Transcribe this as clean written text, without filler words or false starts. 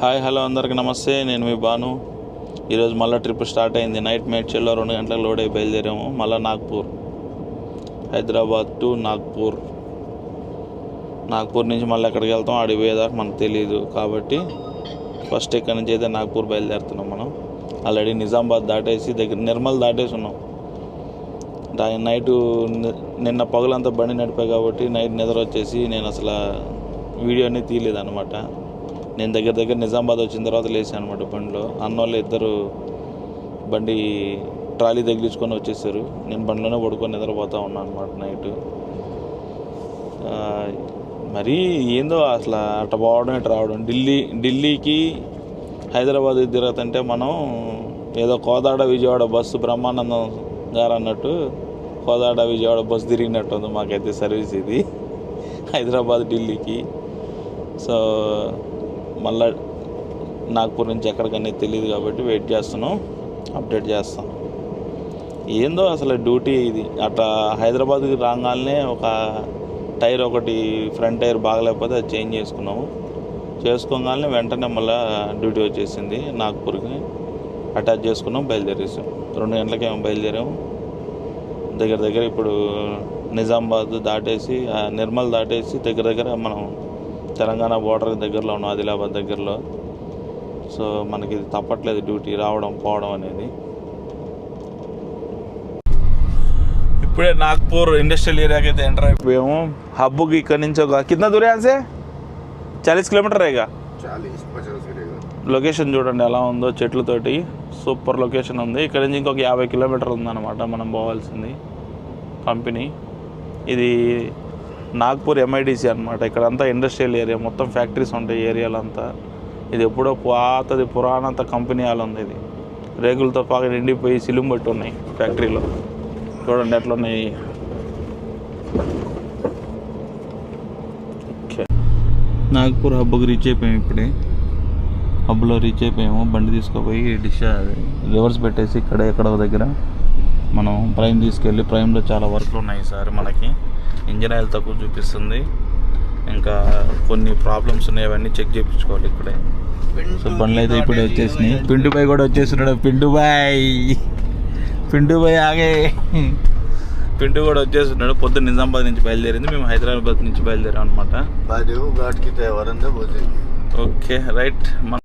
Hi hello అందరికీ నమస్తే. నేను మీ బాను. ఈరోజు మళ్ళీ ట్రిప్ స్టార్ట్ అయింది. నైట్ మేడ్చల్లో 2 గంటలకు లోడ్ అయి బయలుదేరాము. మళ్ళీ నాగ్పూర్, హైదరాబాద్ టు నాగ్పూర్ నుంచి మళ్ళీ ఎక్కడికి వెళ్తాం ఆడికి పోయేదాకా మనకు తెలియదు. కాబట్టి ఫస్ట్ ఇక్కడ నుంచి అయితే నాగ్పూర్ బయలుదేరుతున్నాం. మనం ఆల్రెడీ నిజామాబాద్ దాటేసి నిర్మల్ దాటేసి ఉన్నాం. నైటు నిన్న పగలంతా బండి నడిపాయి కాబట్టి నైట్ నిద్ర వచ్చేసి నేను అసలు వీడియోని తీయలేదు అనమాట. నేను దగ్గర నిజామాబాద్ వచ్చిన తర్వాత లేచాను అనమాట. బండిలో అన్నోళ్ళు ఇద్దరు బండి ట్రాలీ తగిలించుకొని వచ్చేసారు. నేను బండిలోనే పడుకొని నిద్రపోతూ ఉన్నాను అనమాట నైట్. మరీ ఏందో అసలు అట్ట పోవడం ఇటు రావడం. ఢిల్లీకి హైదరాబాద్ తిరుగుతుంటే మనం ఏదో కోదాడ విజయవాడ బస్సు బ్రహ్మానందం గారు అన్నట్టు కోదాడ విజయవాడ బస్సు తిరిగినట్టు ఉంది మాకైతే సర్వీస్ ఇది హైదరాబాద్ ఢిల్లీకి. సో మళ్ళా నాగ్పూర్ నుంచి ఎక్కడికనేది తెలియదు కాబట్టి వెయిట్ చేస్తున్నాం, అప్డేట్ చేస్తాం. ఏందో అసలు డ్యూటీ ఇది. అట్లా హైదరాబాద్కి రాగానే ఒక టైర్ ఒకటి ఫ్రంట్ టైర్ బాగలేకపోతే అది చేంజ్ చేసుకోగానే వెంటనే మళ్ళీ డ్యూటీ వచ్చేసింది. నాగ్పూర్కి అటాచ్ చేసుకున్నాం, బయలుదేరేసాం. 2 గంటలకేమో బయలుదేరాము. దగ్గర ఇప్పుడు నిజామాబాద్ దాటేసి నిర్మల్ దాటేసి దగ్గర మనం తెలంగాణ బోర్డర్ దగ్గరలో ఉన్నాం, ఆదిలాబాద్ దగ్గరలో. సో మనకి ఇది తప్పట్లేదు డ్యూటీ రావడం పోవడం అనేది. ఇప్పుడే నాగ్పూర్ ఇండస్ట్రియల్ ఏరియాకి అయితే ఎంటర్ అయిపోయాము. హబ్బుకి ఇక్కడ నుంచి ఒక కింద దూరాన్సే 40 కిలోమీటర్ రేగా. లొకేషన్ చూడండి ఎలా ఉందో, చెట్లతోటి సూపర్ లొకేషన్ ఉంది. ఇక్కడ నుంచి ఇంకొక 50 కిలోమీటర్లు ఉందన్నమాట మనం పోవాల్సింది. కంపెనీ ఇది నాగ్పూర్ MIDC అనమాట. ఇక్కడంతా ఇండస్ట్రియల్ ఏరియా, మొత్తం ఫ్యాక్టరీస్ ఉంటాయి ఏరియాలో అంతా. ఇది ఎప్పుడో పాతది పురాణంత కంపెనీ హాల్ ఉంది. ఇది రేకులతో పాగా నిండిపోయి సిలుం బట్టి ఉన్నాయి ఫ్యాక్టరీలో. చూడండి ఎట్లా ఉన్నాయి. ఓకే, నాగ్పూర్ హబ్కి రీచ్ అయిపోయాము. ఇప్పుడే హబ్లో రీచ్ అయిపోయాము. బండి తీసుకుపోయి రివర్స్ పెట్టేసి ఎక్కడో దగ్గర మనం ప్రైమ్ తీసుకెళ్ళి, ప్రైమ్లో చాలా వర్క్లు ఉన్నాయి ఈసారి మనకి. ఇంజిన్ ఆయిల్ తక్కువ చూపిస్తుంది, ఇంకా కొన్ని ప్రాబ్లమ్స్ ఉన్నాయి, అవన్నీ చెక్ చేయించుకోవాలి ఇక్కడే. సో బండ్లు అయితే ఇప్పుడే వచ్చేసినాయి. పిండు బాయ్ కూడా వచ్చేస్తున్నాడు. పిండు బాయ్ ఆగే పిండు కూడా వచ్చేస్తున్నాడు. పొద్దున్న నిజామాబాద్ నుంచి బయలుదేరింది, మేము హైదరాబాద్ నుంచి బయలుదేరాం అనమాట. Okay right.